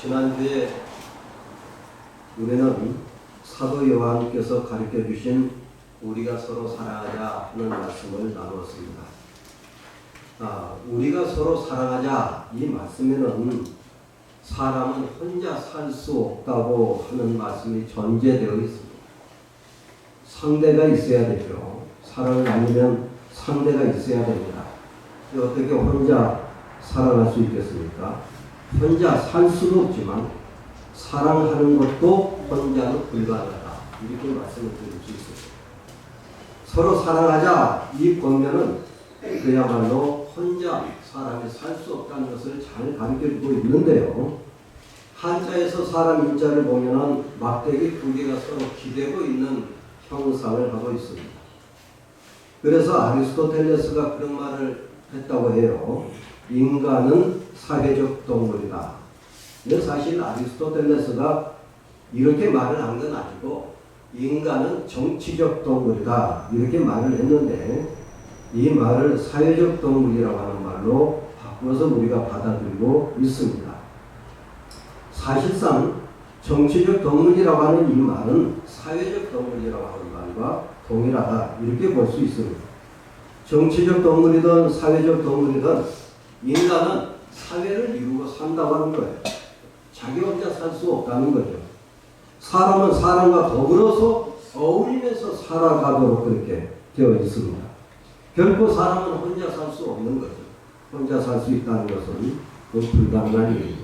지난주에 우리는 사도 요한께서 가르쳐 주신 우리가 서로 사랑하자 하는 말씀을 나누었습니다. 우리가 서로 사랑하자 이 말씀에는 사람은 혼자 살 수 없다고 하는 말씀이 전제되어 있습니다. 상대가 있어야 되죠. 사랑을 나누면 상대가 있어야 됩니다. 어떻게 혼자 사랑할 수 있겠습니까? 혼자 살 수도 없지만 사랑하는 것도 혼자는 불가능하다. 이렇게 말씀을 드릴 수 있습니다. 서로 사랑하자 이 권면은 그야말로 혼자 사람이 살 수 없다는 것을 잘 가르쳐주고 있는데요. 한자에서 사람 인자를 보면은 막대기 두 개가 서로 기대고 있는 형상을 하고 있습니다. 그래서 아리스토텔레스가 그런 말을 했다고 해요. 인간은 사회적 동물이다. 근데 사실 아리스토텔레스가 이렇게 말을 한 건 아니고 인간은 정치적 동물이다 이렇게 말을 했는데 이 말을 사회적 동물이라고 하는 말로 바꿔서 우리가 받아들이고 있습니다. 사실상 정치적 동물이라고 하는 이 말은 사회적 동물이라고 하는 말과 동일하다 이렇게 볼 수 있습니다. 정치적 동물이든 사회적 동물이든 인간은 사회를 이루고 산다고 하는 거예요. 자기 혼자 살 수 없다는 거죠. 사람은 사람과 더불어서 어울리면서 살아가도록 그렇게 되어 있습니다. 결코 사람은 혼자 살 수 없는 거죠. 혼자 살 수 있다는 것은 불가능한 일입니다.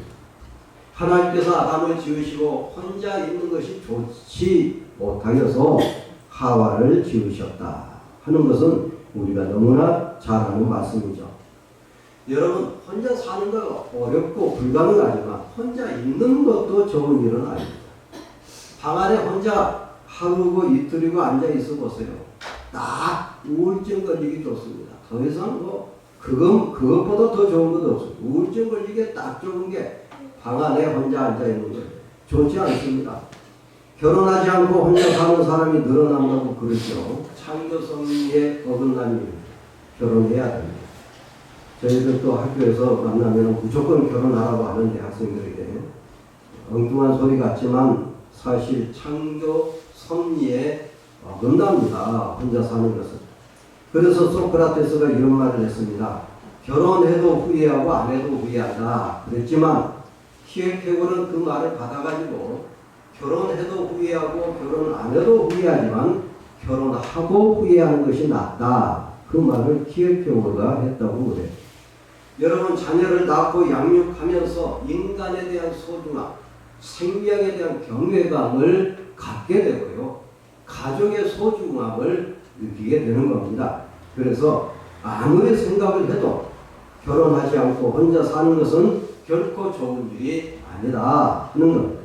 하나님께서 아담을 지으시고 혼자 있는 것이 좋지 못하여서 하와를 지으셨다 하는 것은 우리가 너무나 잘 아는 말씀이죠. 여러분, 혼자 사는 거 어렵고 불가능하지만 혼자 있는 것도 좋은 일은 아닙니다. 방 안에 혼자 하루고 이틀이고 앉아 있어 보세요. 딱 우울증 걸리기 좋습니다. 더 이상 그것보다 더 좋은 것도 없습니다. 우울증 걸리기에 딱 좋은 게 방 안에 혼자 앉아 있는 거예요. 좋지 않습니다. 결혼하지 않고 혼자 사는 사람이 늘어난다고 그러죠. 창조 섭리에 어긋난 일입니다. 결혼해야 됩니다. 저희들도 학교에서 만나면 무조건 결혼하라고 하는데 학생들에게 엉뚱한 소리 같지만 사실 창조 섭리에 어긋납니다. 혼자 사는 것은. 그래서 소크라테스가 이런 말을 했습니다. 결혼해도 후회하고 안 해도 후회한다. 그랬지만 키에케고는 그 말을 받아가지고 결혼해도 후회하고 결혼 안 해도 후회하지만 결혼하고 후회하는 것이 낫다. 그 말을 키에케고가 했다고 그래요. 여러분, 자녀를 낳고 양육하면서 인간에 대한 소중함, 생명에 대한 경외감을 갖게 되고요. 가족의 소중함을 느끼게 되는 겁니다. 그래서 아무리 생각을 해도 결혼하지 않고 혼자 사는 것은 결코 좋은 일이 아니다 하는 겁니다.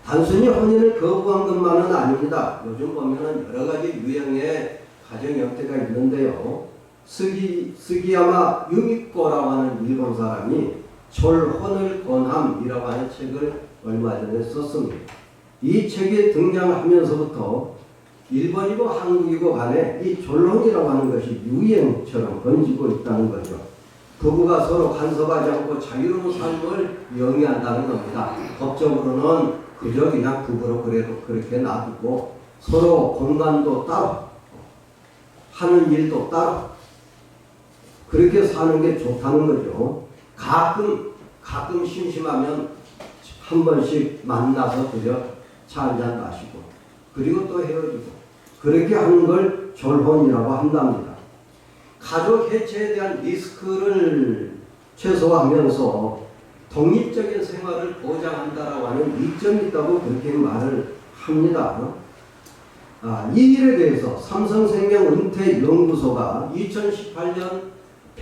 단순히 혼인을 거부한 것만은 아닙니다. 요즘 보면은 여러 가지 유형의 가정 형태가 있는데요. 스기야마 유미코라고 하는 일본 사람이 졸혼을 권함이라고 하는 책을 얼마 전에 썼습니다. 이 책에 등장하면서부터 일본이고 한국이고 간에 이 졸혼이라고 하는 것이 유행처럼 번지고 있다는 거죠. 부부가 서로 간섭하지 않고 자유로운 삶을 영위한다는 겁니다. 법적으로는 그저 그냥 부부로 그렇게 놔두고 서로 공간도 따로 하는 일도 따로 그렇게 사는 게 좋다는 거죠. 가끔 심심하면 한 번씩 만나서 그저 차 한잔 마시고 그리고 또 헤어지고 그렇게 하는 걸 졸혼이라고 한답니다. 가족 해체에 대한 리스크를 최소화하면서 독립적인 생활을 보장한다라고 하는 이점이 있다고 그렇게 말을 합니다. 이 일에 대해서 삼성생명 은퇴연구소가 2018년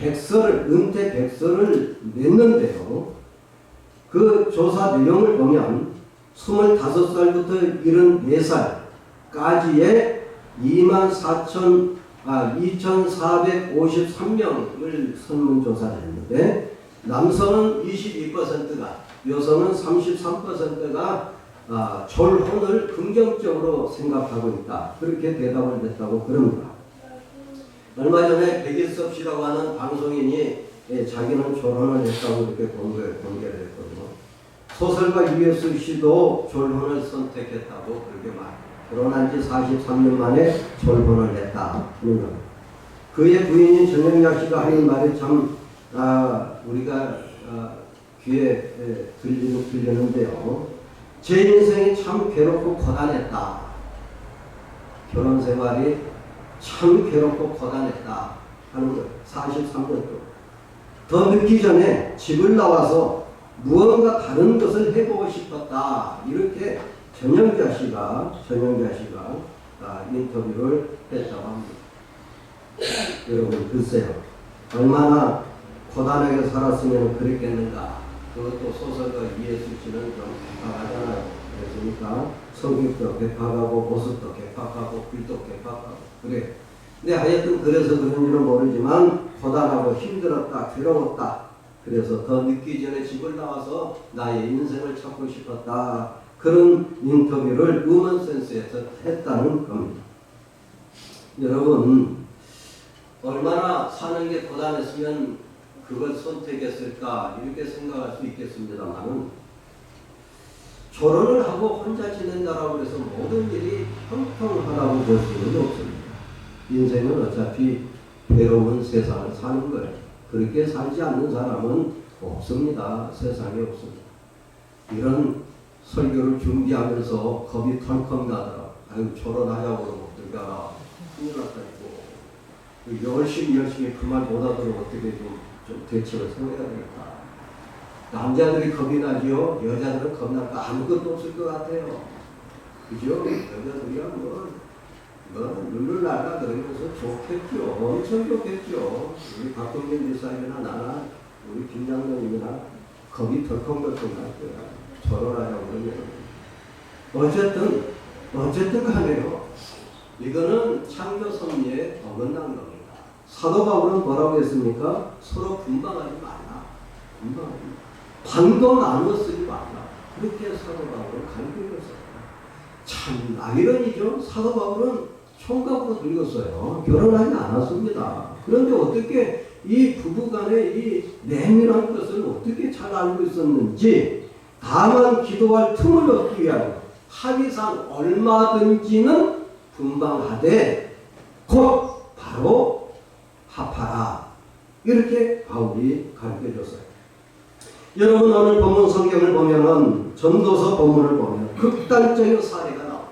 은퇴 백서를 냈는데요. 그 조사 내용을 보면 25살부터 74살까지의 2,453명을 설문조사를 했는데 남성은 22%가 여성은 33%가 졸혼을 긍정적으로 생각하고 있다. 그렇게 대답을 했다고 그럽니다. 얼마 전에 백일섭 씨라고 하는 방송인이 자기는 졸혼을 했다고 이렇게 공개를 했거든요. 소설가 유해수 씨도 졸혼을 선택했다고 그렇게 말해요. 결혼한 지 43년 만에 졸혼을 했다. 그의 부인인 전영자 씨가 하는 말이 참 우리가 귀에 들리는데요. 제 인생이 참 괴롭고 고단했다. 결혼 생활이 참 괴롭고 고단했다 하는 것. 43년 동안. 더 늦기 전에 집을 나와서 무언가 다른 것을 해보고 싶었다. 이렇게 전영자 씨가 인터뷰를 했다고 합니다. 여러분 글쎄요. 얼마나 고단하게 살았으면 그랬겠는가. 그것도 소설가 이해수 씨는 좀 개팍하잖아요. 그러니까 성격도 개팍하고 모습도 개팍하고 글도 개팍하고 그래. 근데 하여튼 그래서 그런지는 모르지만 고단하고 힘들었다. 괴로웠다. 그래서 더 늦기 전에 집을 나와서 나의 인생을 찾고 싶었다. 그런 인터뷰를 음원센스에서 했다는 겁니다. 여러분 얼마나 사는 게 고단했으면 그걸 선택했을까 이렇게 생각할 수 있겠습니다만 결혼을 하고 혼자 지낸다라고 해서 모든 일이 평평하다고 볼 수는 없습니다. 인생은 어차피 괴로운 세상을 사는 거예요. 그렇게 살지 않는 사람은 없습니다. 세상에 없습니다. 이런 설교를 준비하면서 겁이 털컥 나더라. 아유 결혼하자고 그러면 어떡하나 큰일 났다니고. 열심히 그 말 못하도록 어떻게 좀 대책을 세워야 되겠다. 남자들이 겁이 나지요. 여자들은 겁날까 아무것도 없을 것 같아요. 그죠? 여자들이야 눈을 날라 그러면서 좋겠죠. 엄청 좋겠죠. 우리 박동진 지사님이나 나나 우리 김장로님이나 겁이 덜컹덜컹 날 거야. 결혼하자고 그러면 어쨌든 간에요. 이거는 창조 섭리에 어긋난 겁니다. 사도 바울은 뭐라고 했습니까? 서로 분방하지 말라. 분방하지 말라. 반도 나누어 쓰지 말라. 그렇게 사도 바울은 가르쳤어요. 참 아이러니죠. 사도 바울은 총각으로 늙었어요. 결혼하지 않았습니다. 그런데 어떻게 이 부부간의 이 내밀한 것을 어떻게 잘 알고 있었는지 다만 기도할 틈을 얻기 위하여 합의상 얼마든지는 분방하되 곧 바로 합하라. 이렇게 바울이 가르쳐줬어요. 여러분 오늘 본문 성경을 보면은 전도서 본문을 보면 극단적인 사례가 나와요.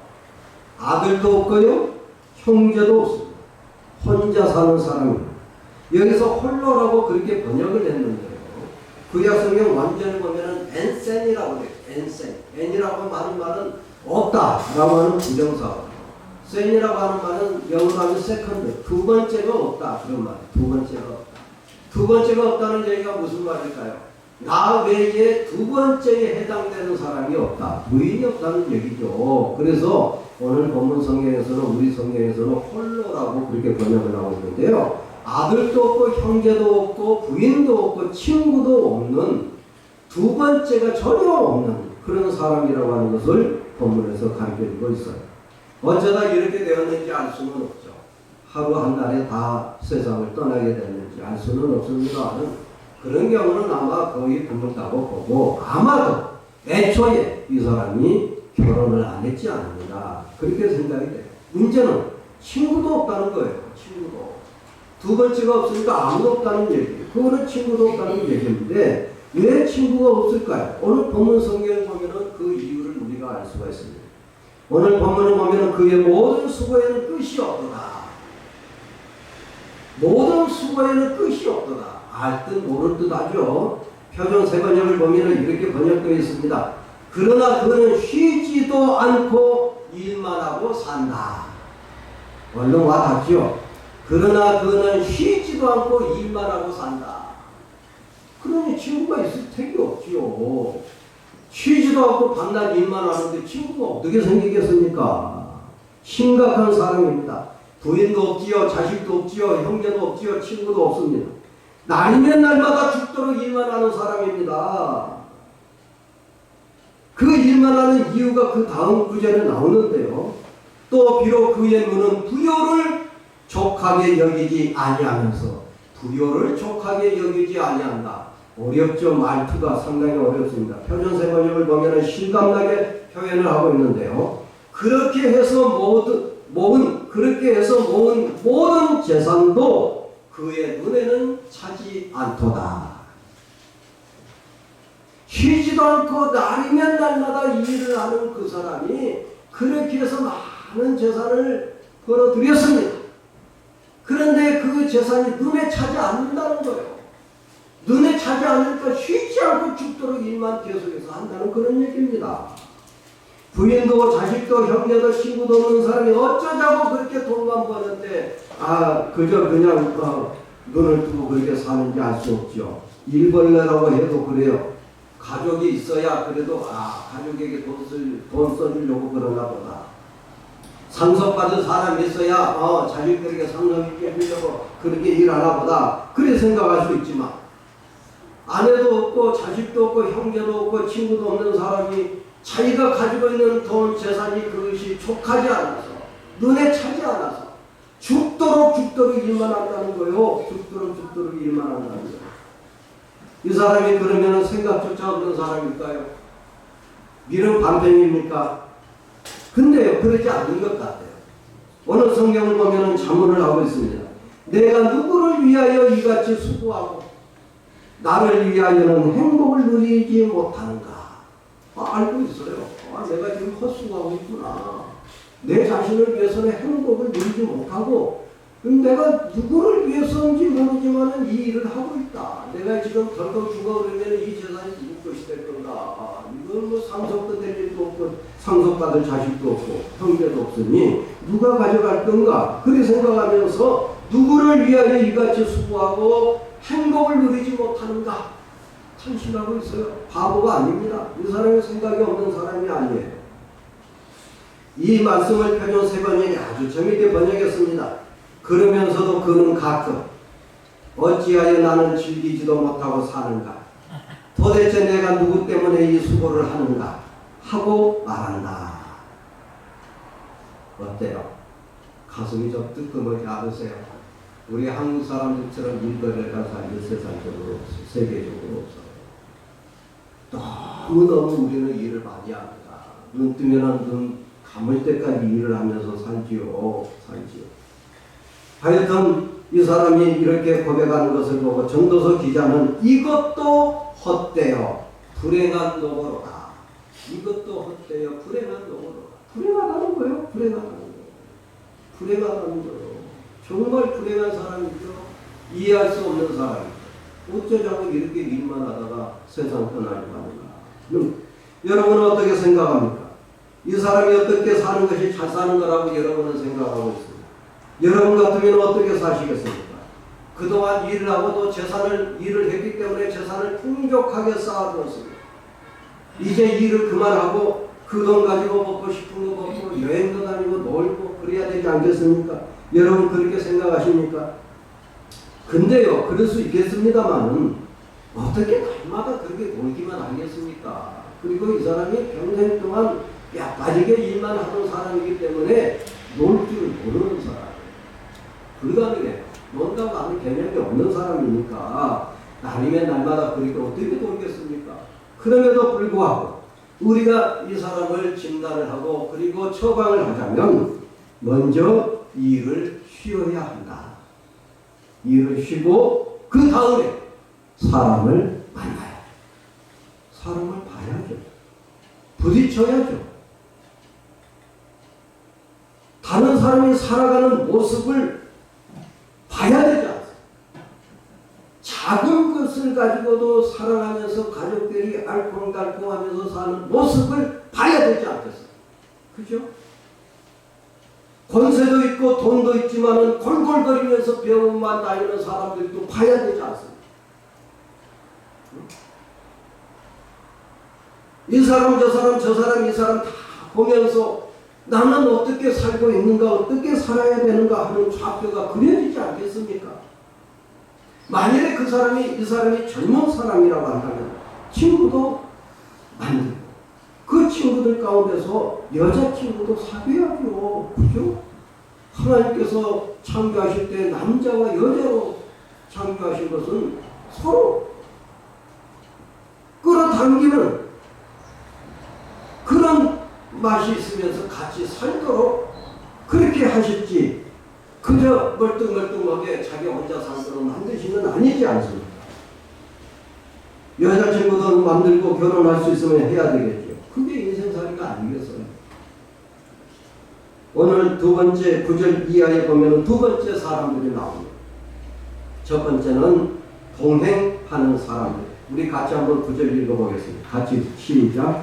아들도 없고요. 형제도 없습니다. 혼자 사는 사람입니다. 여기서 홀로라고 그렇게 번역을 했는데요. 구약 성경 완전히 보면은 엔센이라고 돼요. 엔센. 엔이라고 하는 말은 없다라고 하는 부정사고. 센이라고 하는 말은 영어로 하면 세컨드. 두 번째가 없다. 그런 말이에요. 두 번째가 없다. 두 번째가 없다는 얘기가 무슨 말일까요? 나 외에 두 번째에 해당되는 사람이 없다. 부인이 없다는 얘기죠. 그래서 오늘 본문 성경에서는 우리 성경에서는 홀로라고 그렇게 번역을 하고 있는데요. 아들도 없고 형제도 없고 부인도 없고 친구도 없는 두 번째가 전혀 없는 그런 사람이라고 하는 것을 본문에서 가르쳐주고 있어요. 어쩌다 이렇게 되었는지 알 수는 없죠. 하루 한 날에 다 세상을 떠나게 됐는지 알 수는 없습니다만 그런 경우는 아마 거의 드물다고 보고 아마도 애초에 이 사람이 결혼을 안 했지 않느냐 그렇게 생각이 돼요. 문제는 친구도 없다는 거예요. 친구도. 두 번째가 없으니까 아무도 없다는 얘기예요. 그거는 친구도 없다는 얘기인데 왜 친구가 없을까요? 오늘 본문 성경을 보면은 그 이유를 우리가 알 수가 있습니다. 오늘 본문을 보면은 그의 모든 수고에는 끝이 없도다. 모든 수고에는 끝이 없도다. 알 듯 모를 듯 하죠. 표준 세번역을 보면은 이렇게 번역되어 있습니다. 그러나 그는 쉬지도 않고 일만 하고 산다. 얼른 와 닿죠. 그러나 그는 쉬지도 않고 일만 하고 산다. 그러니 친구가 있을 택이 없지요. 쉬지도 않고 밤낮 일만 하는데 친구가 어떻게 생기겠습니까? 심각한 사람입니다. 부인도 없지요. 자식도 없지요. 형제도 없지요. 친구도 없습니다. 날이면 날마다 죽도록 일만 하는 사람입니다. 그 일만 하는 이유가 그 다음 구절에 나오는데요. 또 비록 그의 눈은 부요를 족하게 여기지 아니하면서 부요를 족하게 여기지 아니한다. 어렵죠. 말투가 상당히 어렵습니다. 표준세 번역을 보면 실감나게 표현을 하고 있는데요. 그렇게 해서 모은 모든 재산도 그의 눈에는 차지 않도다. 쉬지도 않고 날이면 날마다 일을 하는 그 사람이 그렇게 해서 많은 재산을 벌어들였습니다. 그런데 그 재산이 눈에 차지 않는다는 거예요. 눈에 차지 않으니까 쉬지 않고 죽도록 일만 계속해서 한다는 그런 얘기입니다. 부인도 자식도 형제도 친구도 없는 사람이 어쩌자고 그렇게 돈만 버는데 그저 그냥 눈을 뜨고 그렇게 사는지 알 수 없죠. 일벌레라고 해도 그래요. 가족이 있어야 그래도 가족에게 돈 써주려고 그러나 보다. 상속받은 사람이 있어야 자식들에게 상속 있게 해주려고 그렇게 일하나 보다. 그래 생각할 수 있지만 아내도 없고 자식도 없고 형제도 없고 친구도 없는 사람이 자기가 가지고 있는 돈 재산이 그것이 족하지 않아서 눈에 차지 않아서 죽도록 일만 한다는 거예요. 죽도록 일만 한다는 거예요. 이 사람이 그러면 생각조차 없는 사람일까요? 미련 반pen입니까? 근데요, 그러지 않는 것 같아요. 오늘 성경을 보면 자문을 하고 있습니다. 내가 누구를 위하여 이같이 수고하고 나를 위하여는 행복을 누리지 못하는가? 알고 있어요. 내가 지금 헛수고하고 있구나. 내 자신을 위해서는 행복을 누리지 못하고 내가 누구를 위해서인지 모르지만 이 일을 하고 있다. 내가 지금 덜컥 죽어 그러면 이 재산이 누구 것이 될 건가? 이건 뭐 상속도 될 일도 없고 상속받을 자식도 없고 형제도 없으니 누가 가져갈 건가? 그렇게 생각하면서 누구를 위하여 이같이 수고하고 행복을 누리지 못하는가? 참신하고 있어요. 바보가 아닙니다. 이 사람의 생각이 없는 사람이 아니에요. 이 말씀을 표준 세 번역이 아주 재미있게 번역했습니다. 그러면서도 그는 가끔 어찌하여 나는 즐기지도 못하고 사는가? 도대체 내가 누구 때문에 이 수고를 하는가? 하고 말한다. 어때요? 가슴이 좀 뜨끔하게 아프세요? 우리 한국 사람들처럼 일벌레가 사실 세상적으로 없어요. 세계적으로 없어요. 너무너무 우리는 일을 많이 합니다. 눈 뜨면 눈 감을 때까지 일을 하면서 살지요. 하여튼 이 사람이 이렇게 고백하는 것을 보고 전도서 기자는 이것도 헛되어 불행한 노고로다. 이것도 헛되어 불행한 노고로다. 불행하다는 거예요. 불행하다는 거예요. 정말 불행한 사람이죠. 이해할 수 없는 사람이죠. 어쩌자고 이렇게 일만 하다가 세상 떠나려고 하는가. 여러분은 어떻게 생각합니까? 이 사람이 어떻게 사는 것이 잘 사는 거라고 여러분은 생각하고 있습니다. 여러분 같으면 어떻게 사시겠습니까? 그동안 일을 하고도 일을 했기 때문에 재산을 풍족하게 쌓아두었습니다. 이제 일을 그만하고 그 돈 가지고 먹고 싶은 거 먹고 여행도 다니고 놀고 그래야 되지 않겠습니까? 여러분 그렇게 생각하십니까? 근데요, 그럴 수 있겠습니다만은 어떻게 날마다 그렇게 놀기만 하겠습니까? 그리고 이 사람이 평생 동안 뼈 빠지게 일만 하던 사람이기 때문에 놀 줄 모르는 사람. 불가능해요. 논다고 하는 개념이 없는 사람이니까 아니면 날마다 그렇게 어떻게 놀겠습니까? 그럼에도 불구하고 우리가 이 사람을 진단을 하고 그리고 처방을 하자면 먼저 일을 쉬어야 한다. 일을 쉬고 그 다음에 사람을 만나요. 사람을 봐야죠. 부딪혀야죠. 다른 사람이 살아가는 모습을 봐야 되지 않습니까? 작은 것을 가지고도 살아가면서 가족들이 알콩달콩하면서 사는 모습을 봐야 되지 않겠어요? 그죠? 권세도 있고 돈도 있지만은 골골거리면서 병만 다니는 사람들도 봐야 되지 않습니까? 이 사람 저 사람 이 사람 다 보면서 나는 어떻게 살고 있는가 어떻게 살아야 되는가 하는 좌표가 그려지지 않겠습니까? 만일에 이 사람이 젊은 사람이라고 한다면 친구도 만들고 그 친구들 가운데서 여자친구도 사귀어야죠. 그죠? 하나님께서 창조하실 때 남자와 여자로 창조하신 것은 서로 당기는 그런 맛이 있으면서 같이 살도록 그렇게 하셨지, 그저 멀뚱멀뚱하게 자기 혼자 살도록 만드신 건 아니지 않습니까? 여자친구도 만들고 결혼할 수 있으면 해야 되겠죠. 그게 인생살이가 아니겠어요? 오늘 두 번째 9절 이하에 보면 두 번째 사람들이 나옵니다. 첫 번째는 동행하는 사람들. 우리 같이 한번 9절 읽어보겠습니다. 같이 시작.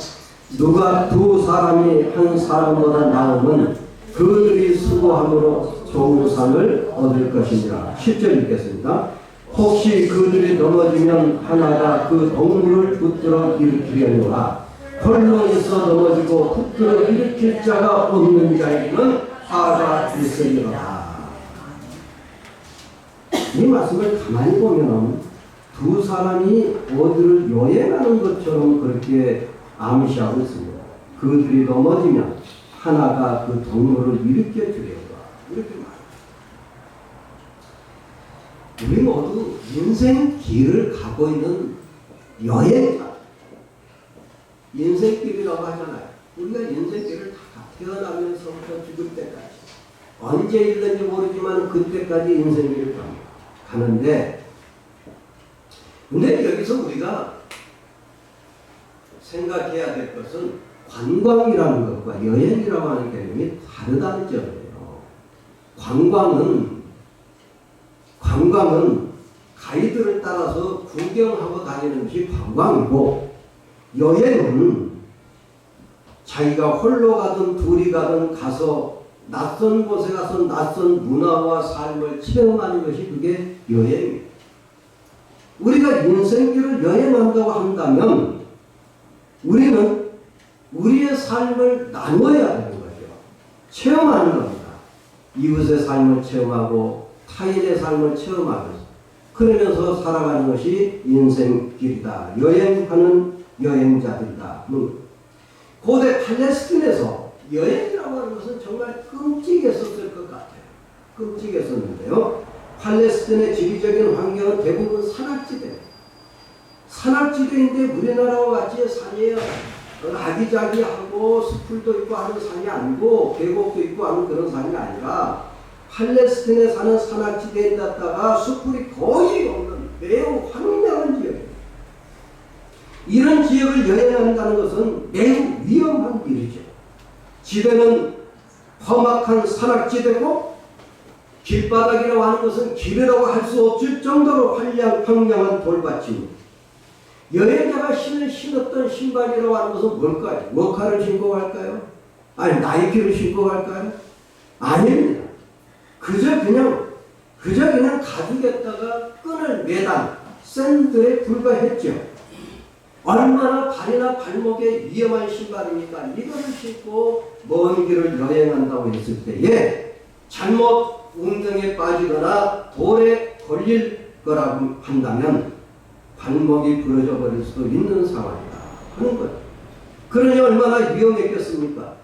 누가 두 사람이 한 사람보다 나으면 그들이 수고함으로 좋은 상을 얻을 것이니라. 10절 읽겠습니다. 혹시 그들이 넘어지면 하나가 그 동물을 붙들어 일으키려니와 홀로 있어 넘어지고 붙들어 일으킬 자가 없는 자에게는 화가 있으리라. 이 말씀을 가만히 보면 두 사람이 어디를 여행하는 것처럼 그렇게 암시하고 있습니다. 그들이 넘어지면 하나가 그 동물을 일으켜 주려고 이렇게 말합니다. 우리 모두 인생 길을 가고 있는 여행자, 인생길이라고 하잖아요. 우리가 인생길을 다 태어나면서부터 죽을 때까지 언제 일는지 모르지만 그때까지 인생길을 가는데, 근데 여기서 우리가 생각해야 될 것은 관광이라는 것과 여행이라고 하는 개념이 다르다는 점이에요. 관광은 가이드를 따라서 구경하고 다니는 것이 관광이고, 여행은 자기가 홀로 가든 둘이 가든 가서 낯선 곳에 가서 낯선 문화와 삶을 체험하는 것이 그게 여행입니다. 우리가 인생길을 여행한다고 한다면 우리는 우리의 삶을 나눠야 되는 거죠. 체험하는 겁니다. 이웃의 삶을 체험하고 타인의 삶을 체험하면서 그러면서 살아가는 것이 인생길이다. 여행하는 여행자들이다. 고대 팔레스틴에서 여행이라고 하는 것은 정말 끔찍했었을 것 같아요. 끔찍했었는데요. 팔레스틴의 지리적인 환경은 대부분 산악지대인데 우리나라와 같이 산이 아기자기하고 숲풀도 있고 하는 산이 아니고 계곡도 있고 하는 그런 산이 아니라 팔레스틴에 사는 산악지대에다가 숲풀이 거의 없는 매우 황량한 지역입니다. 이런 지역을 여행한다는 것은 매우 위험한 일이죠. 지대는 험악한 산악지대고 길바닥이라고 하는 것은 길이라고 할 수 없을 정도로 황량한 돌밭입니다. 여행자가 신었던 신발이라고 하는 것은 뭘까요? 워카를 신고 갈까요? 아니 나이키를 신고 갈까요? 아닙니다. 그저 그냥 가죽에다가 끈을 매단 샌드에 불과했죠. 얼마나 발이나 발목에 위험한 신발입니까? 이거를 신고 먼 길을 여행한다고 했을 때에 잘못 웅덩이에 빠지거나 돌에 걸릴 거라고 한다면 발목이 부러져 버릴 수도 있는 상황이다 하는 거예요. 그러니 얼마나 위험했겠습니까?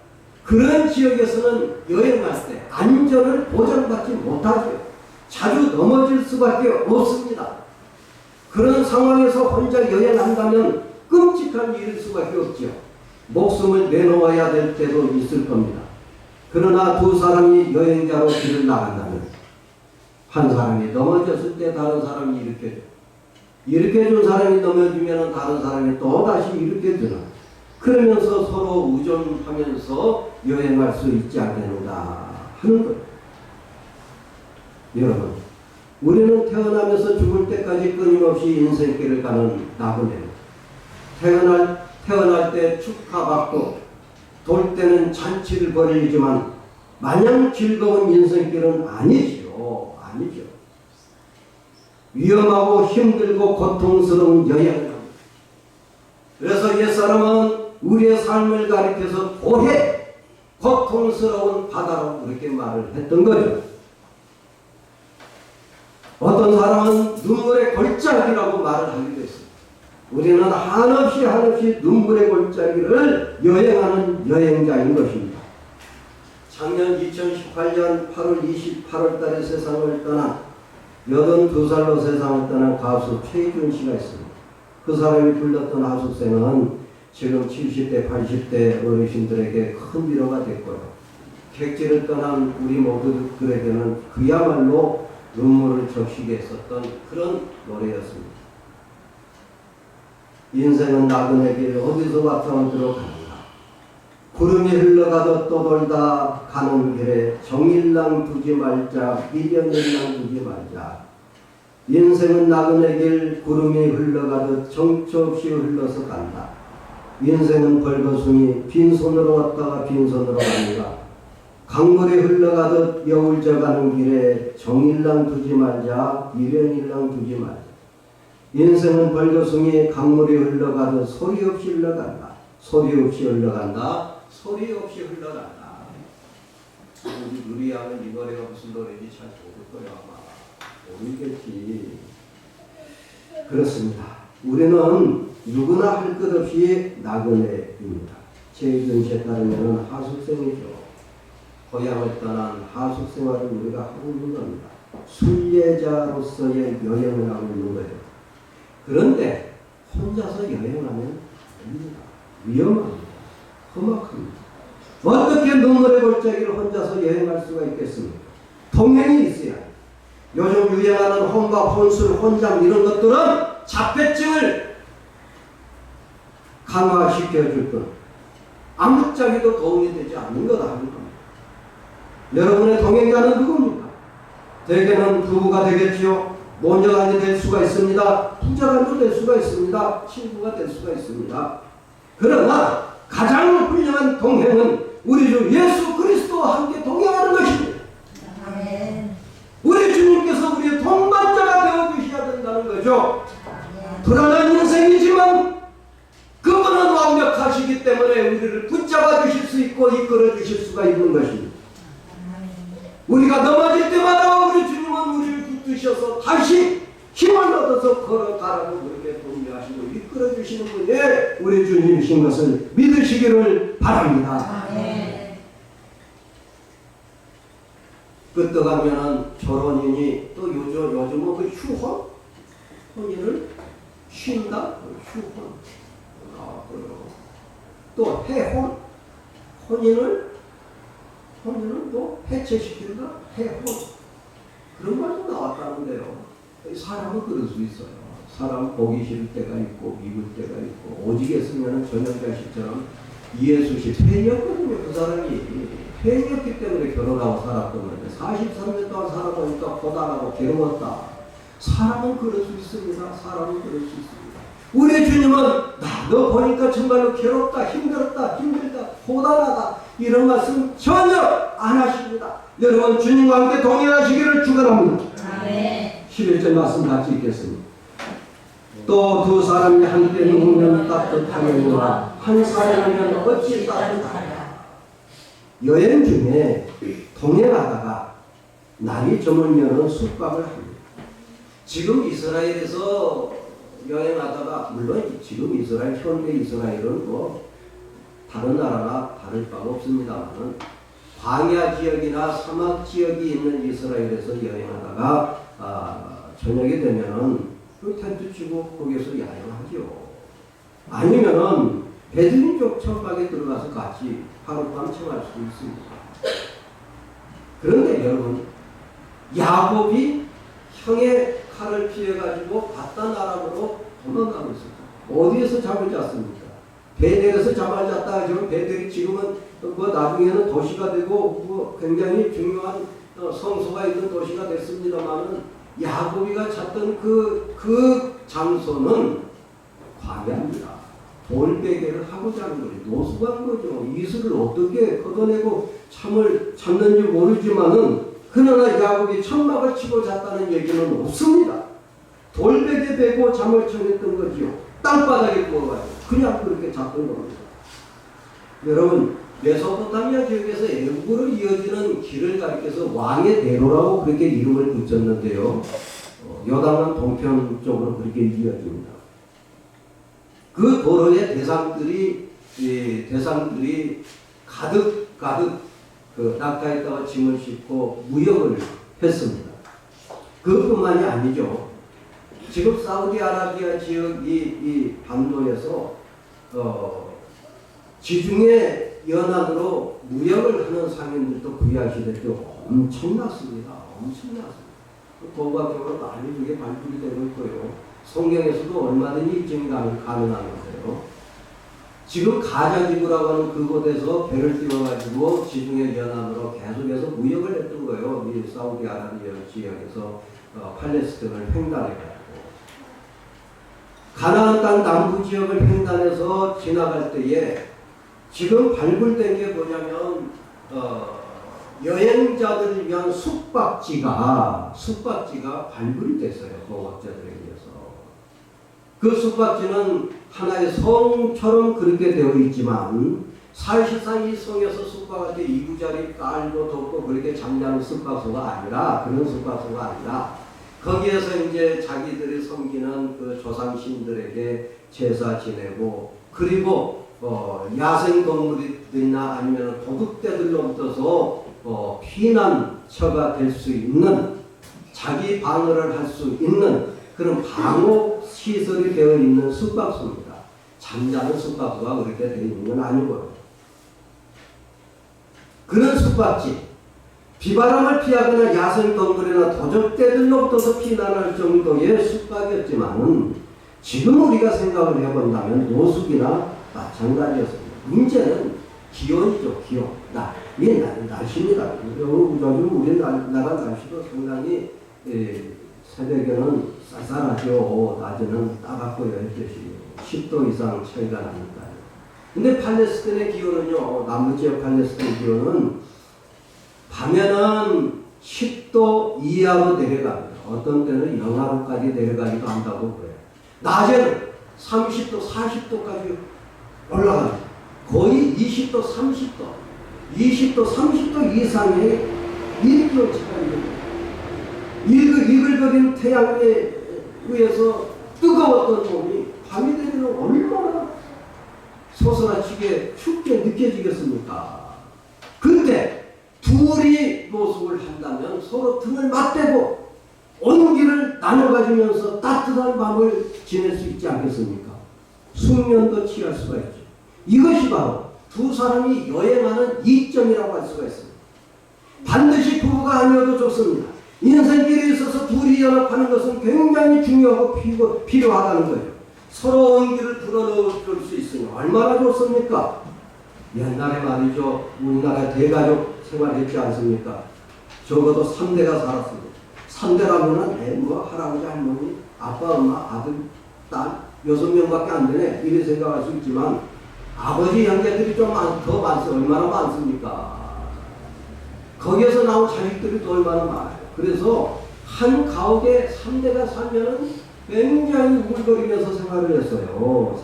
그런 지역에서는 여행할 때 안전을 보장받지 못하죠. 자주 넘어질 수밖에 없습니다. 그런 상황에서 혼자 여행한다면 끔찍한 일일 수밖에 없죠. 목숨을 내놓아야 될 때도 있을 겁니다. 그러나 두 사람이 여행자로 길을 나간다면 한 사람이 넘어졌을 때 다른 사람이 일으켜준 사람이 넘어지면 다른 사람이 또다시 일으켜주나, 그러면서 서로 의존하면서 여행할 수 있지 않겠는가 하는 거예요. 여러분, 우리는 태어나면서 죽을 때까지 끊임없이 인생길을 가는 나그네입니다. 태어날 때 축하받고 돌 때는 잔치를 벌이지만 마냥 즐거운 인생길은 아니죠. 위험하고 힘들고 고통스러운 여행을 합니다. 그래서 옛사람은 우리의 삶을 가리켜서 고해, 고통스러운 바다로 그렇게 말을 했던 거죠. 어떤 사람은 눈물의 골짜기라고 말을 하기도 했습니다. 우리는 한없이 눈물의 골짜기를 여행하는 여행자인 것입니다. 작년 2018년 8월 28월 달에 세상을 떠난 82살로 세상을 떠난 가수 최희준 씨가 있습니다. 그 사람이 불렀던 하숙생은 지금 70대, 80대 어르신들에게 큰 위로가 됐고요. 객지를 떠난 우리 모두들에게는 그야말로 눈물을 적시게 했었던 그런 노래였습니다. 인생은 나그네 길 어디서 와타원으로 가는가. 구름이 흘러가듯 떠돌다 가는 길에 정일랑 두지 말자, 미련일랑 두지 말자. 인생은 나그네 길 구름이 흘러가듯 정처 없이 흘러서 간다. 인생은 벌거숭이 빈손으로 왔다가 빈손으로 갑니다. 강물이 흘러가듯 여울져 가는 길에 정일랑 두지 말자, 미련일랑 두지 말자. 인생은 벌거숭이 강물이 흘러가듯 소리 없이 흘러간다. 소리 없이 흘러간다. 소리 없이 흘러간다. 우리 누리양은 이 노래가 무슨 노래인지 잘 모를 거야 아마. 모르겠지. 그렇습니다. 우리는 누구나 할 것 없이 나그네입니다. 제2전시에 따르면 하숙생이죠. 고향을 떠난 하숙 생활을 우리가 하고 있는 겁니다. 순례자로서의 여행을 하고 있는 거예요. 그런데 혼자서 여행하면 아닙니다. 위험합니다. 험악합니다. 어떻게 눈물의 골짜기를 혼자서 여행할 수가 있겠습니까? 동행이 있어야 해요. 요즘 유행하는 혼밥, 혼술, 혼장 이런 것들은 자폐증을 강화시켜줄 뿐 아무짝에도 도움이 되지 않는 거다 하는 겁니다. 여러분의 동행자는 누굽니까? 대개는 부부가 되겠지요. 모녀간이 될 수가 있습니다. 부자간도 될 수가 있습니다. 친구가 될 수가 있습니다. 그러나 가장 훌륭한 동행은 우리 주 예수 그리스도와 함께 동행하는 것입니다. 아멘. 우리 주님께서 우리의 동반자가 되어주셔야 된다는 거죠. 불안한 인생이지만 그분은 완벽하시기 때문에 우리를 붙잡아 주실 수 있고 이끌어 주실 수가 있는 것입니다. 우리가 넘어질 때마다 우리 주님은 우리를 붙드셔서 다시 힘을 얻어서 걸어가라고 우리에게 동의하시고 이끌어 주시는 분이 우리 주님이신 것을 믿으시기를 바랍니다. 아멘. 끄떡하면은 결혼이니 또 요즘은 그 휴혼? 혼인을 쉰다? 휴혼. 또 해혼? 혼인을 또 해체시킨다? 해혼. 그런 말도 나왔다는데요. 사람은 그럴 수 있어요. 사람 보기 싫을 때가 있고 미울 때가 있고 오직했으면 전현자식처럼 이해수씨 팬이었거든요. 그 사람이 팬이었기 때문에 결혼하고 살았던 건데 43년 동안 살아보니까 고단하고 괴로웠다. 사람은 그럴 수 있습니다. 사람은 그럴 수 있습니다. 우리 주님은 나도 보니까 정말로 괴롭다, 힘들었다, 힘들다, 고단하다 이런 말씀 전혀 안 하십니다. 여러분 주님과 함께 동행하시기를 축원합니다. 아멘. 11절 말씀 같이 읽겠습니다. 또 두 사람이 함께 누우면 따뜻하려니와 한 사람이면 어찌 따뜻하랴. 여행 중에 동행하다가 날이 저물면 숙박을 합니다. 지금 이스라엘에서 여행하다가 물론 지금 이스라엘 현대 이스라엘은 뭐 다른 나라나 다를 바가 없습니다만 광야 지역이나 사막 지역이 있는 이스라엘에서 여행하다가 저녁이 되면은 그 텐트 치고 거기에서 야영하죠. 아니면은 베드민족 천막에 들어가서 같이 하룻밤 청할 수도 있습니다. 그런데 여러분 야곱이 형의 칼을 피해가지고 바단 아람으로 도망가고 있습니다. 어디에서 잠을 잤습니까? 베델에서 잠을 잤다 하지만 베델이 지금은 뭐 나중에는 도시가 되고 뭐 굉장히 중요한 성소가 있는 도시가 됐습니다만은 야곱이가 잤던 그 장소는 광야입니다. 돌베개를 하고 자는 거죠. 노숙한 거죠. 이슬을 어떻게 걷어내고 잠을 잤는지 모르지만은 그러나 야곱이 천막을 치고 잤다는 얘기는 없습니다. 돌베개 베고 잠을 청했던 거죠. 땅바닥에 누워가지고 그냥 그렇게 잤던 겁니다. 여러분 메소포타미아 지역에서 애국으로 이어지는 길을 가리켜서 왕의 대로라고 그렇게 이름을 붙였는데요. 요단강 동편 쪽으로 그렇게 이어집니다. 그 도로의 대상들이 가득 그 낙타에다가 짐을 싣고 무역을 했습니다. 그것뿐만이 아니죠. 지금 사우디아라비아 지역 이 반도에서 지중해 연안으로 무역을 하는 상인들도 구약 시대 때 엄청났습니다. 엄청났습니다. 고각적으로 많이 그게 발굴이 되고 있고요. 성경에서도 얼마든지 입증이 가능한 거예요. 지금 가자지구라고 하는 그곳에서 배를 띄워가지고 지중해 연안으로 계속해서 무역을 했던 거예요. 이 사우디아라비아 지역에서 팔레스틴을 횡단해가지고. 가나안 땅 남부 지역을 횡단해서 지나갈 때에 지금 발굴된 게 뭐냐면 여행자들을 위한 숙박지가 발굴이 됐어요. 과학자들에 의해서. 그 숙박지는 하나의 성처럼 그렇게 되어 있지만 사실상 이 성에서 숙박할 때 이구자리 깔도 덮고 그렇게 잠자는 숙박소가 아니라 그런 숙박소가 아니라 거기에서 이제 자기들이 섬기는 그 조상신들에게 제사 지내고 그리고 야생동물이나 아니면 도둑떼들로부터서 피난처가 될 수 있는 자기 방어를 할 수 있는 그런 방어 시설이 되어 있는 숙박소입니다. 잠자는 숙박소가 그렇게 되어 있는 건 아니고요. 그런 숙박지, 비바람을 피하거나 야생동물이나 도적떼들로부터 피난할 정도의 숙박이었지만 지금 우리가 생각을 해본다면 노숙이나 마찬가지였습니다. 문제는 기온이죠. 기온. 이 날씨입니다. 요즘 우리나라 날씨도 상당히 새벽에는 쌀쌀하죠. 낮에는 따갑고 열대시 10도 이상 차이가 납니다. 근데 팔레스틴의 기온은요, 남부지역 팔레스틴 기온은 밤에는 10도 이하로 내려갑니다. 어떤 때는 영하로까지 내려가기도 한다고 그래요. 낮에는 30도, 40도까지 올라갑니다. 거의 20도, 30도. 20도, 30도 이상의 일기온 차이입니다. 이글거리는 태양에 의해서 뜨거웠던 몸이 밤이 되면 얼마나 소스라치게 춥게 느껴지겠습니까? 근데 둘이 노숙을 한다면 서로 등을 맞대고 온기를 나눠 가지면서 따뜻한 밤을 지낼 수 있지 않겠습니까? 숙면도 취할 수가 있죠. 이것이 바로 두 사람이 여행하는 이점이라고 할 수가 있습니다. 반드시 부부가 아니어도 좋습니다. 인생길에 있어서 둘이 연합하는 것은 굉장히 중요하고 필요하다는 거예요. 서로 온기를 불어넣을 수 있으니 얼마나 좋습니까? 옛날에 말이죠. 우리나라 대가족 생활했지 않습니까? 적어도 3대가 살았습니다. 3대라면은 할아버지, 할머니, 아빠, 엄마, 아들, 딸 6명밖에 안 되네. 이렇게 생각할 수 있지만 아버지 형제들이 좀 더 많습니다. 얼마나 많습니까? 거기에서 나온 자식들이 더 얼마나 많아요. 그래서 한 가옥에 3대가 살면은 굉장히 우글거리면서 생활을 했어요.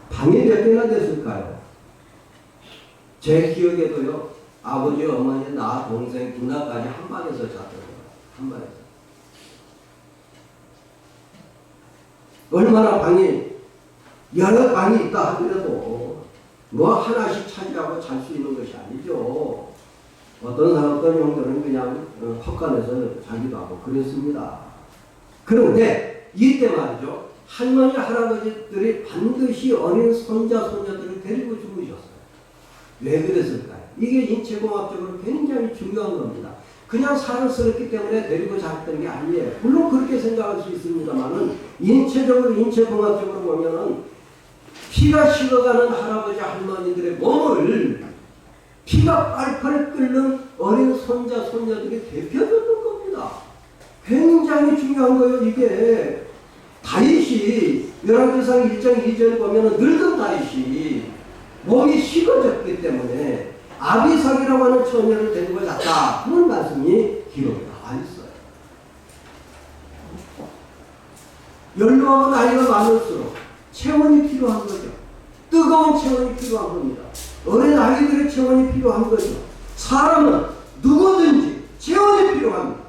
방이 몇 개나 됐을까요? 제 기억에도요, 아버지, 어머니, 나, 동생, 누나까지 한 방에서 잤더라고요. 한 방에서. 얼마나 방이, 여러 방이 있다 하더라도 뭐 하나씩 차지하고 잘 수 있는 것이 아니죠. 어떤 형들은 그냥 헛간에서 자기도 하고 그랬습니다. 그런데 이때 말이죠. 할머니, 할아버지들이 반드시 어린 손자, 손녀들을 데리고 주무셨어요. 왜 그랬을까요? 이게 인체공학적으로 굉장히 중요한 겁니다. 그냥 사랑스럽기 때문에 데리고 잤던 게 아니에요. 물론 그렇게 생각할 수 있습니다만은 인체적으로, 인체공학적으로 보면은 피가 식어가는 할아버지, 할머니들의 몸을 피가 빨빨 끓는 어린 손자, 손녀들이 대표줬던 겁니다. 굉장히 중요한 거예요, 이게. 다윗이 열왕기상 1장 2절 보면은 늙은 다윗이 몸이 식어졌기 때문에 아비삭이라고 하는 처녀를 데리고 잤다. 그런 말씀이 기록이 나와 있어요. 연로하고 나이가 많을수록 체온이 필요한 거죠. 뜨거운 체온이 필요한 겁니다. 어린 아이들의 체온이 필요한 거죠. 사람은 누구든지 체온이 필요합니다.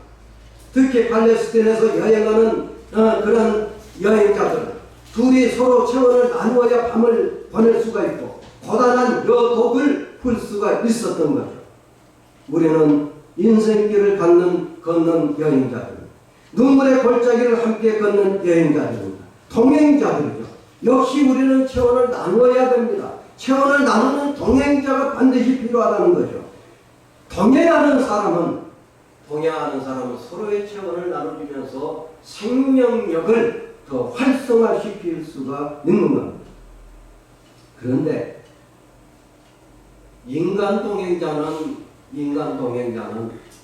특히 팔레스틴에서 여행하는 그런 여행자들은 둘이 서로 체온을 나누어야 밤을 보낼 수가 있고 고단한 여독을 풀 수가 있었던 거죠. 우리는 인생길을 걷는 여행자들, 눈물의 골짜기를 함께 걷는 여행자들입니다. 동행자들이죠. 역시 우리는 체온을 나누어야 됩니다. 체온을 나누는 동행자가 반드시 필요하다는 거죠. 동행하는 사람은 서로의 체온을 나눠주면서 생명력을 더 활성화시킬 수가 있는 겁니다. 그런데 인간 동행자는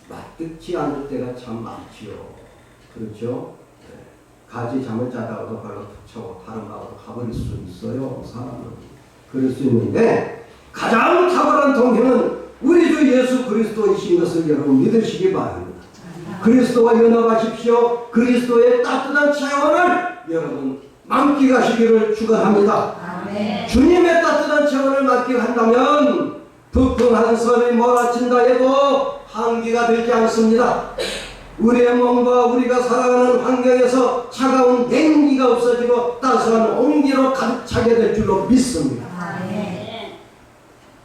마뜩지 않을 때가 참 많지요. 그렇죠? 네. 가지 잠을 자다가도 발로 툭 차고 다른 방으로 가버릴 수 있어요. 사람은. 그럴 수 있는데 가장 탁월한 동행은 우리 주 예수 그리스도이신 것을 여러분 믿으시기 바랍니다. 그리스도와 연합하십시오. 그리스도의 따뜻한 체험을 여러분 만끽하시기를 축원합니다. 주님의 따뜻한 체험을 만끽한다면 북풍한 섬이 몰아친다 해도 한기가 들지 않습니다. 우리의 몸과 우리가 살아가는 환경에서 차가운 냉기가 없어지고 따스한 온기로 가득 차게 될 줄로 믿습니다.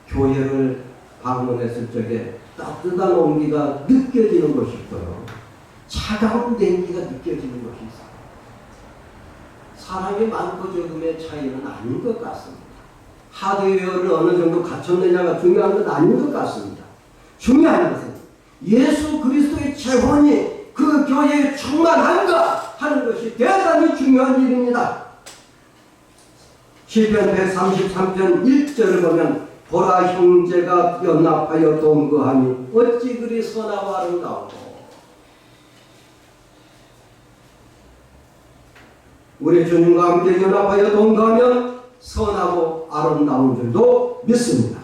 교회를 방문했을 적에 따뜻한 온기가 느껴지는 것이 있고요. 차가운 냉기가 느껴지는 것이 있어요. 사람이 많고 적음의 차이는 아닌 것 같습니다. 하드웨어를 어느 정도 갖췄느냐가 중요한 건 아닌 것 같습니다. 중요한 것은 예수 그리스도의 체험이 그 교회에 충만한가 하는 것이 대단히 중요한 일입니다. 시편 133편 1절을 보면 보라 형제가 연합하여 동거하니 어찌 그리 선하고 아름다우고. 우리 주님과 함께 연합하여 동거하면 선하고 아름다운 줄도 믿습니다.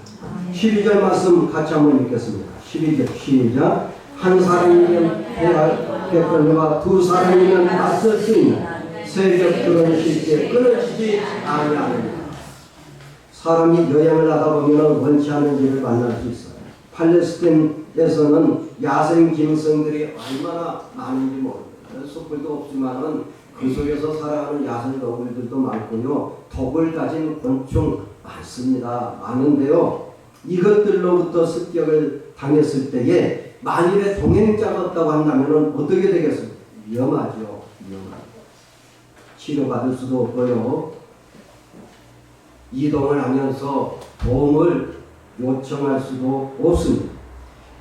12절 말씀 같이 한번 읽겠습니다. 12절 시작. 한 사람이면 해할 객관과 두 사람이면 맞설 수 있는 세력들은 쉽게 끊어지지 아니하느니라. 사람이 여행을 하다 보면 원치 않은 일을 만날 수 있어요. 팔레스타인에서는 야생 짐승들이 얼마나 많은지 모릅니다. 숯불도 없지만은 그 속에서 살아가는 야생 동물들도 많고요. 독을 가진 곤충 많습니다. 많은데요. 이것들로부터 습격을 당했을 때에 만일에 동행자가 없다고 한다면 어떻게 되겠습니까? 위험하죠. 치료받을 수도 없고요. 이동을 하면서 도움을 요청할 수도 없습니다.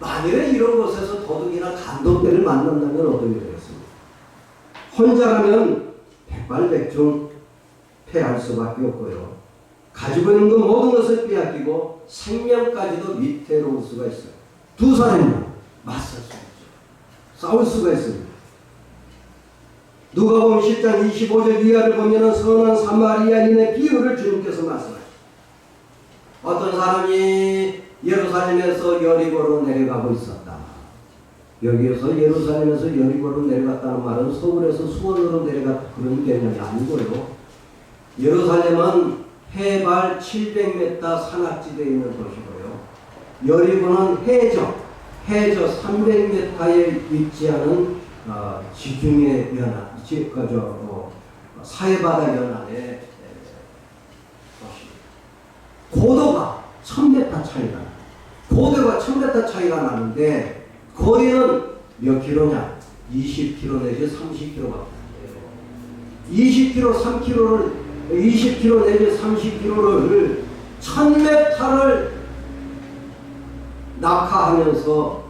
만일에 이런 곳에서 도둑이나 간독들을 만난다면 어떻게 되겠습니까? 혼자라면 백발백중 패할 수밖에 없고요. 가지고 있는 것 모든 것을 빼앗기고 생명까지도 위태로울 수가 있어요. 두 사람이면 맞설 수 있죠. 싸울 수가 있습니다. 누가복음 10장 25절 이하를 보면 선한 사마리아인의 비유를 주님께서 말씀하십니다. 어떤 사람이 예루살렘에서 여리고로 내려가고 있었다. 여기에서 예루살렘에서 여리고로 내려갔다는 말은 서울에서 수원으로 내려갔다 그런 개념이 아니고요. 예루살렘은 해발 700m 산악지대에 있는 도시고요. 여리고는 해저 300m에 위치하는 지중해 연안, 사해바다 연안의 도시. 고도가 1000m 차이가 나요. 고도가 1000m 차이가 나는데 거리는 몇 킬로냐? 20km 내지 30km밖에 안 돼요. 20km 내지 30km를 1000m를 낙하하면서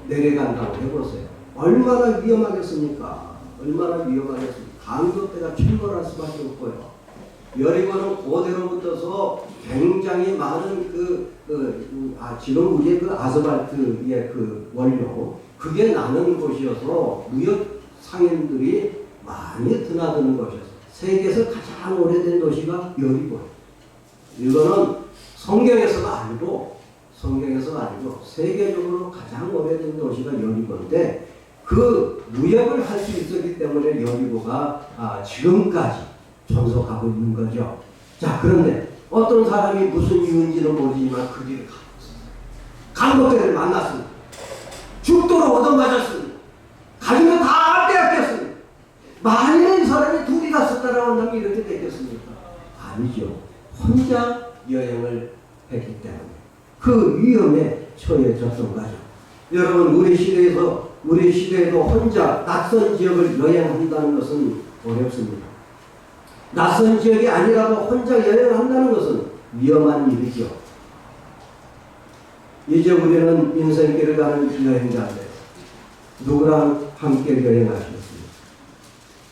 내려간다고 해보세요. 얼마나 위험하겠습니까? 강도대가 충돌할 수밖에 없고요. 여리고는 고대로 붙어서 굉장히 많은 지금 우리의 그 아스팔트의 그 원료, 그게 나는 곳이어서 무역 상인들이 많이 드나드는 곳이었어요. 세계에서 가장 오래된 도시가 여리고. 이거는 성경에서가 아니고 세계적으로 가장 오래된 도시가 여리고인데 그 무역을 할 수 있었기 때문에 여리고가 지금까지 존속하고 있는 거죠. 자, 그런데 어떤 사람이 무슨 이유인지는 모르지만 그 길을 가고 있었어요. 강도들을 만났습니다. 죽도록 얻어맞았습니다. 가진 거 다 빼앗겼습니다. 만일에 이 사람이 둘이 갔었다라고 한다면 이렇게 됐겠습니까? 아니죠. 혼자 여행을 했기 때문에 그 위험에 처해졌던 거죠. 여러분, 우리 시대에서 우리 시대에도 혼자 낯선 지역을 여행한다는 것은 어렵습니다. 낯선 지역이 아니라도 혼자 여행한다는 것은 위험한 일이죠. 이제 우리는 인생길을 가는 여행자인데 누구랑 함께 여행하시겠습니까?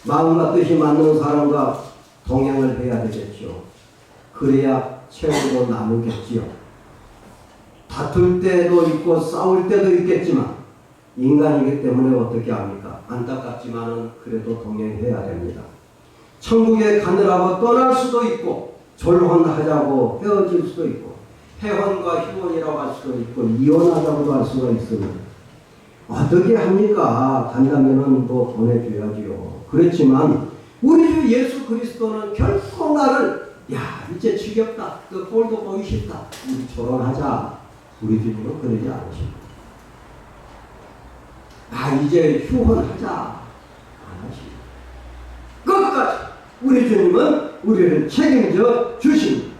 마음과 뜻이 맞는 사람과 동행을 해야 되겠죠. 그래야 최고로 나누겠지요. 다툴 때도 있고 싸울 때도 있겠지만 인간이기 때문에 어떻게 합니까? 안타깝지만은 그래도 동행해야 됩니다. 천국에 가느라고 떠날 수도 있고 졸혼하자고 헤어질 수도 있고 해혼과 희혼이라고 할 수도 있고 이혼하자고도 할 수가 있습니다. 어떻게 합니까? 간다면은 뭐 보내줘야지요. 그렇지만 우리 주 예수 그리스도는 결코 나를 야 이제 지겹다. 그 꼴도 보기 싫다. 우리 결혼하자. 우리 주님은 그러지 않으십니다. 아 이제 휴혼하자. 안 하십니다. 끝까지 우리 주님은 우리를 책임져 주십니다.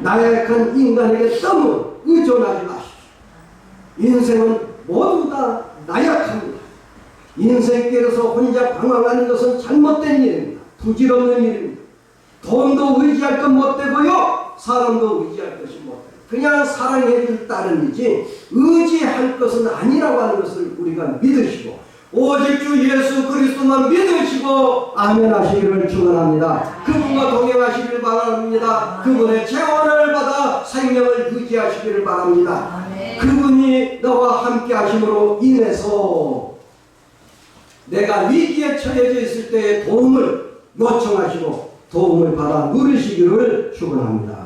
나약한 인간에게 너무 의존하지 마십시오. 인생은 모두 다 나약합니다. 인생길에서 혼자 방황하는 것은 잘못된 일입니다. 부질없는 일입니다. 돈도 의지할 것 못되고요. 사람도 의지할 것이 못되고 그냥 사랑해 줄 따름이지 의지할 것은 아니라고 하는 것을 우리가 믿으시고 오직 주 예수 그리스도만 믿으시고 아멘 하시기를 축원합니다. 그분과 동행하시기를 바랍니다. 그분의 재원을 받아 생명을 유지하시기를 바랍니다. 그분이 너와 함께 하심으로 인해서 내가 위기에 처해져 있을 때의 도움을 요청하시고 도움을 받아 누리시기를 축원합니다.